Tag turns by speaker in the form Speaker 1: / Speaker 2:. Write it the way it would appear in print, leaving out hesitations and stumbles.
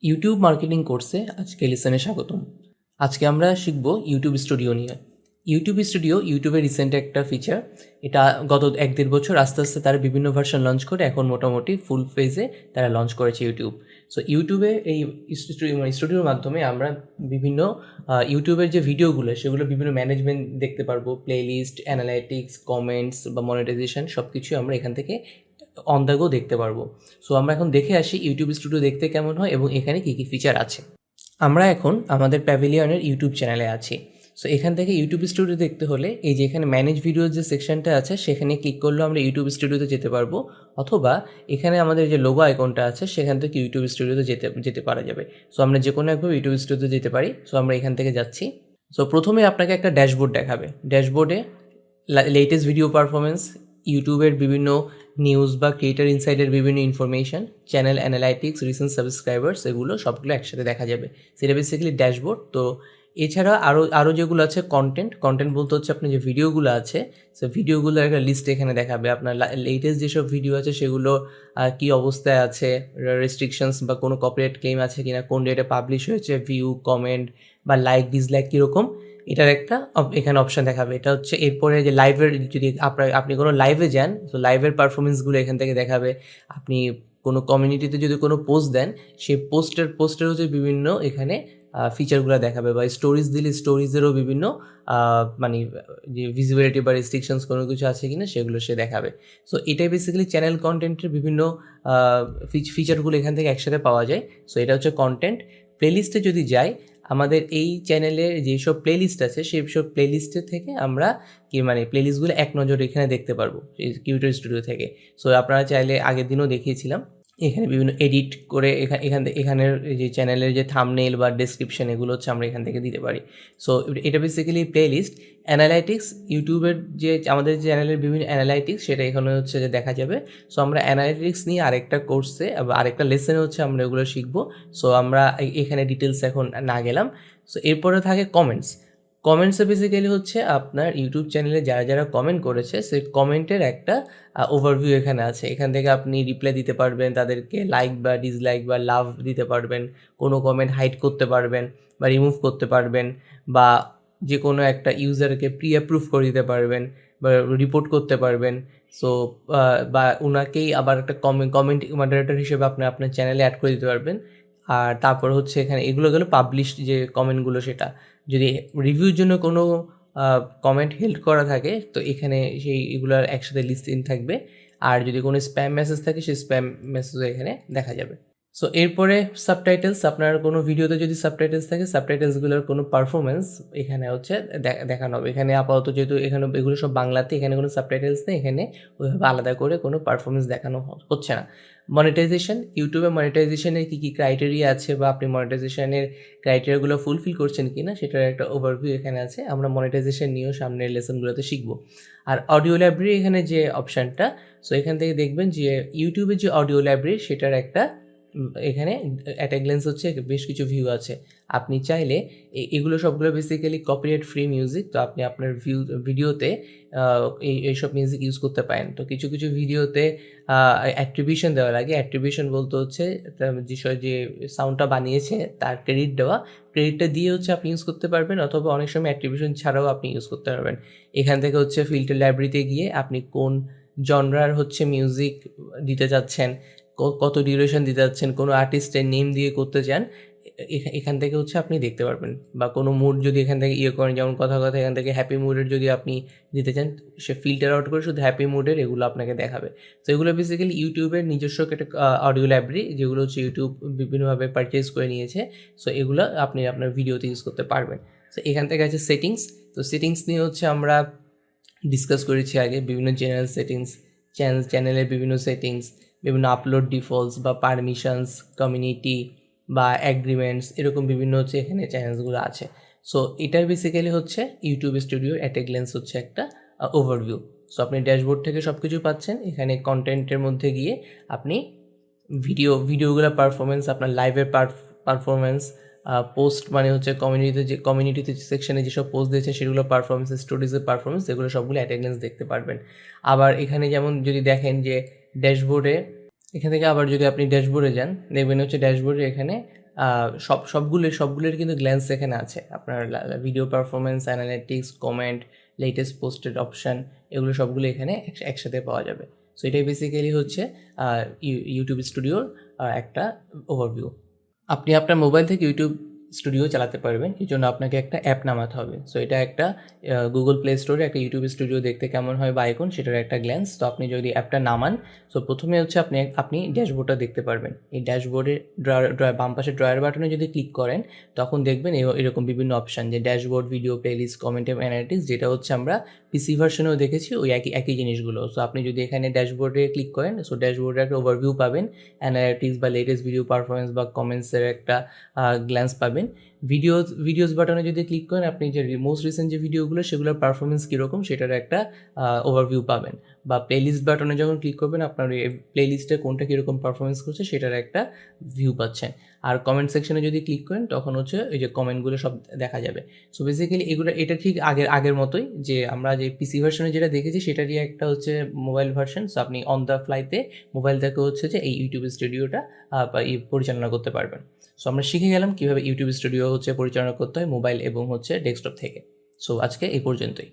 Speaker 1: YouTube marketing কোর্সে আজকে লেসনে স্বাগতম। আজকে আমরা শিখব ইউটিউব স্টুডিও নিয়ে। ইউটিউব স্টুডিও ইউটিউবের রিসেন্ট একটা ফিচার। এটা গত 1-1.5 বছর আস্তে আস্তে তারা বিভিন্ন ভার্সন লঞ্চ করে এখন মোটামুটি ফুল ফেজে তারা লঞ্চ করেছে ইউটিউব। সো ইউটিউবে এই স্টুডিওর মাধ্যমে আমরা বিভিন্ন ইউটিউবের যে ভিডিওগুলো সেগুলো বিভিন্ন ম্যানেজমেন্ট দেখতে পারবো, প্লে লিস্ট, অ্যানালাইটিক্স, কমেন্টস বা মনিটাইজেশন সব কিছুই আমরা এখান থেকে অন দ্য গো দেখতে পারবো। সো আমরা এখন দেখে আসি ইউটিউব স্টুডিও দেখতে কেমন হয় এবং এখানে কী কী ফিচার আছে। আমরা এখন আমাদের প্যাভিলিয়নের ইউটিউব চ্যানেলে আছি। সো এখান থেকে ইউটিউব স্টুডিও দেখতে হলে এই যে এখানে ম্যানেজ ভিডিও যে সেকশনটা আছে সেখানে ক্লিক করলেও আমরা ইউটিউব স্টুডিওতে যেতে পারবো, অথবা এখানে আমাদের যে লোগো আইকনটা আছে সেখান থেকে ইউটিউব স্টুডিওতে যেতে পারা যাবে। সো আমরা যে কোনো একভাবে ইউটিউব স্টুডিওতে যেতে পারি। সো আমরা এখান থেকে যাচ্ছি। সো প্রথমে আপনাকে একটা ড্যাশবোর্ড দেখাবে। ড্যাশবোর্ডে লেটেস্ট ভিডিও পারফরমেন্স, ইউটিউবের বিভিন্ন নিউজ বা ক্রিয়েটার ইনসাইডের বিভিন্ন information, channel analytics, recent subscribers, এগুলো সবগুলো একসাথে দেখা যাবে। সেটা বেসিক্যালি ড্যাশবোর্ড। তো এছাড়া আরও যেগুলো আছে কন্টেন্ট বলতে হচ্ছে আপনার যে ভিডিওগুলো আছে, সো ভিডিওগুলোর একটা লিস্ট এখানে দেখাবে। আপনার লেটেস্ট যেসব ভিডিও আছে সেগুলো কী অবস্থায় আছে, রেস্ট্রিকশনস বা কোনো কপিরাইট ক্লেম আছে কিনা, কোন ডেটে পাবলিশ হয়েছে, ভিউ, কমেন্ট বা লাইক ডিসলাইক কীরকম, এটার একটা এখানে অপশান দেখাবে। এটা হচ্ছে এরপরে যে লাইভের, যদি আপনি কোনো লাইভে যান তো লাইভের পারফরমেন্সগুলো এখান থেকে দেখাবে। আপনি কোনো কমিউনিটিতে যদি কোনো পোস্ট দেন সেই পোস্টের হচ্ছে বিভিন্ন এখানে ফিচারগুলো দেখাবে, বা স্টোরিজ দিলে স্টোরিজেরও বিভিন্ন মানে যে ভিজিবিলিটি বা রেস্ট্রিকশনস কোনো কিছু আছে কিনা সেগুলো সে দেখাবে। সো এটাই বেসিক্যালি চ্যানেল কন্টেন্টের বিভিন্ন ফিচারগুলো এখান থেকে একসাথে পাওয়া যায়। সো এটা হচ্ছে কন্টেন্ট। প্লেলিস্টে যদি যাই, আমাদের এই চ্যানেলের যেসব প্লেলিস্ট আছে সেই সব প্লেলিস্টের থেকে আমরা প্লেলিস্টগুলো এক নজরে এখানে দেখতে পারবো ইউটিউব স্টুডিও থেকে। সো আপনারা চাইলে আগের দিনও দেখিয়েছিলাম, এখানে বিভিন্ন এডিট করে এখানের যে চ্যানেলের যে থাম্বনেইল বা ডেসক্রিপশন এগুলো হচ্ছে আমরা এখান থেকে দিতে পারি। সো এটা বেসিক্যালি প্লেলিস্ট। অ্যানালাইটিক্স, ইউটিউবের যে আমাদের চ্যানেলের বিভিন্ন অ্যানালাইটিক্স সেটা এখানে হচ্ছে যে দেখা যাবে। সো আমরা অ্যানালাইটিক্স নিয়ে আরেকটা কোর্সে আরেকটা লেসনে হচ্ছে আমরা এগুলো শিখবো। সো আমরা এখানে ডিটেলস এখন না গেলাম। সো এরপরে থাকে কমেন্টসে বেসিক্যালি হচ্ছে আপনার ইউটিউব চ্যানেলে যারা যারা কমেন্ট করেছে সেই কমেন্টের একটা ওভারভিউ এখানে আছে। এখান থেকে আপনি রিপ্লাই দিতে পারবেন, তাদেরকে লাইক বা ডিসলাইক বা লাভ দিতে পারবেন, কোনো কমেন্ট হাইড করতে পারবেন বা রিমুভ করতে পারবেন, বা যে কোনো একটা ইউজারকে প্রি অ্যাপ্রুভ করে দিতে পারবেন বা রিপোর্ট করতে পারবেন। সো বা ওনাকেই আবার একটা কমেন্ট মডারেটর হিসেবে আপনার চ্যানেলে অ্যাড করে দিতে পারবেন। আর তারপর হচ্ছে এখানে এগুলো গেলো পাবলিশড যে কমেন্টগুলো, সেটা যদি রিভিউর জন্য কোনো কমেন্ট হেল্ড করা থাকে তো এখানে এগুলোর একসাথে লিস্ট ইন থাকবে। আর যদি কোনো স্প্যাম মেসেজ থাকে সেই স্প্যাম মেসেজও এখানে দেখা যাবে। সো এরপরে সাবটাইটেলস, আপনার কোনো ভিডিওতে যদি সাবটাইটেলস থাকে সাবটাইটেলসগুলোর কোনো পারফরমেন্স এখানে হচ্ছে দেখানো হবে। এখানে আপাতত যেহেতু এখানে এগুলো সব বাংলাতে, এখানে কোনো সাবটাইটেলস নেই, এখানে ওইভাবে আলাদা করে কোনো পারফরমেন্স দেখানো হচ্ছে না। মনিটাইজেশন, ইউটিউবে মনিটাইজেশনের কী কী ক্রাইটেরিয়া আছে বা আপনি মনিটাইজেশনের ক্রাইটেরিয়াগুলো ফুলফিল করছেন কি না সেটার একটা ওভারভিউ এখানে আছে। আমরা মনিটাইজেশন নিয়েও সামনের লেসনগুলোতে শিখবো। আর অডিও লাইব্রেরি এখানে যে অপশানটা, সো এখান থেকে দেখবেন যে ইউটিউবের যে অডিও লাইব্রেরি সেটার একটা এখানে অ্যাট এ গ্ল্যান্স হচ্ছে বেশ কিছু ভিউ আছে। আপনি চাইলে এগুলো সবগুলো বেসিক্যালি কপিরাইট ফ্রি মিউজিক, তো আপনি আপনার ভিডিওতে এইসব মিউজিক ইউজ করতে পারেন। তো কিছু কিছু ভিডিওতে অ্যাট্রিবিউশন দেওয়া লাগে। অ্যাট্রিবিউশন বলতে হচ্ছে যে সাউন্ডটা বানিয়েছে তার ক্রেডিট দেওয়া, ক্রেডিটটা দিয়ে হচ্ছে আপনি ইউজ করতে পারবেন, অথবা অনেক সময় অ্যাট্রিবিউশন ছাড়াও আপনি ইউজ করতে পারবেন। এখান থেকে হচ্ছে ফিল্টার লাইব্রেরিতে গিয়ে আপনি কোন জনরার হচ্ছে মিউজিক দিতে চাচ্ছেন, কত ডিউরেশন দিতে যাচ্ছেন, কোনো আর্টিস্টের নেম দিয়ে করতে চান, এখান থেকে হচ্ছে আপনি দেখতে পারবেন। বা কোনো মুড যদি এখান থেকে করেন, যেমন কথা এখান থেকে হ্যাপি মুডের যদি আপনি দিতে চান সে ফিল্টার আউট করে শুধু হ্যাপি মুডের এগুলো আপনাকে দেখাবে। তো এগুলো বেসিক্যালি ইউটিউবের নিজস্ব একটা অডিও লাইব্রেরি, যেগুলো হচ্ছে ইউটিউব বিভিন্নভাবে পারচেজ করে নিয়েছে। সো এগুলো আপনি আপনার ভিডিওতে ইউজ করতে পারবেন। সো এখান থেকে আছে সেটিংস। তো সেটিংস নিয়ে হচ্ছে আমরা ডিসকাস করেছি আগে, বিভিন্ন জেনারেল সেটিংস, চ্যানেলের বিভিন্ন সেটিংস, বিভিন্ন আপলোড ডিফল্টস বা পারমিশনস, কমিউনিটি বা অ্যাগ্রিমেন্টস, এরকম বিভিন্ন হচ্ছে এখানে চ্যানেলসগুলো আছে। সো এটাই বেসিক্যালি হচ্ছে YouTube studio at a glance হচ্ছে একটা ওভারভিউ। সো আপনি ড্যাশবোর্ড থেকে সব কিছু পাচ্ছেন। এখানে কন্টেন্টের মধ্যে গিয়ে আপনি ভিডিওগুলোর পারফরমেন্স, আপনার লাইভের পারফরমেন্স, পোস্ট মানে হচ্ছে কমিউনিটিতে সেকশনে যেসব পোস্ট দিয়েছে সেগুলো পারফরমেন্স, স্টোরিজের পারফরমেন্স, এগুলো সবগুলো অ্যাটেন্ডেন্স দেখতে পারবেন। আবার এখানে যেমন যদি দেখেন যে ড্যাশবোর্ডে, এখান থেকে আবার যদি আপনি ড্যাশবোর্ডে যান দেখবেন হচ্ছে ড্যাশবোর্ডে এখানে সবগুলোর কিন্তু গ্ল্যান্স এখানে আছে। আপনার video performance, analytics, comment, latest posted option, এগুলো সবগুলো এখানে একসাথে পাওয়া যাবে। সো এটাই বেসিক্যালি হচ্ছে ইউটিউব স্টুডিওর একটা ওভারভিউ। আপনি আপনার মোবাইল থেকে ইউটিউব স্টুডিও চালাতে পারবেন, এই জন্য আপনাকে একটা অ্যাপ নামাতে হবে। সো এটা একটা গুগল প্লে স্টোরে একটা ইউটিউব স্টুডিও দেখতে কেমন হয় বা আইকন, সেটার একটা গ্ল্যান্স। তো আপনি যদি অ্যাপটা নামান, সো প্রথমে হচ্ছে আপনি ড্যাশবোর্ডটা দেখতে পারবেন। এই ড্যাশবোর্ডে বাম পাশে ড্রয়ার বাটনে যদি ক্লিক করেন, তখন দেখবেন এরকম বিভিন্ন অপশান, যে ড্যাশবোর্ড, ভিডিও, প্লেলিস্ট, কমেন্ট এবং অ্যানালিটিক্স, যেটা হচ্ছে আমরা পিসি ভার্সনেও দেখেছি ওই একই জিনিসগুলো। সো আপনি যদি এখানে ড্যাশবোর্ডে ক্লিক করেন, সো ড্যাশবোর্ডে একটা ওভারভিউ পাবেন, অ্যানালিটিক্স বা লেটেস্ট ভিডিও পারফরমেন্স বা কমেন্টসের একটা গ্ল্যান্স পাবেন। ভিডিওস বাটনে যদি ক্লিক করেন, আপনি যে মোস্ট রিসেন্ট যে ভিডিওগুলো সেগুলোর পারফরমেন্স কীরকম সেটার একটা ওভারভিউ পাবেন। বা প্লেলিস্ট বাটনে যখন ক্লিক করবেন, আপনার এই প্লেলিস্টে কোনটা কীরকম পারফরমেন্স করছে সেটার একটা ভিউ পাচ্ছেন। আর কমেন্ট সেকশনে যদি ক্লিক করেন, তখন হচ্ছে ওই যে কমেন্টগুলো সব দেখা যাবে। সো বেসিক্যালি এটা ঠিক আগের মতোই, যে আমরা যে পিসি ভার্সনে যেটা দেখেছি সেটারই একটা হচ্ছে মোবাইল ভার্সন। সো আপনি অন দ্য ফ্লাইতে মোবাইল থেকে হচ্ছে যে এই ইউটিউব স্টুডিওটা পরিচালনা করতে পারবেন। সো আমরা শিখে গেলাম কীভাবে ইউটিউব স্টুডিও হচ্ছে পরিচালনা করতে হয় মোবাইল এবং হচ্ছে ডেস্কটপ থেকে। সো আজকে এই পর্যন্তই।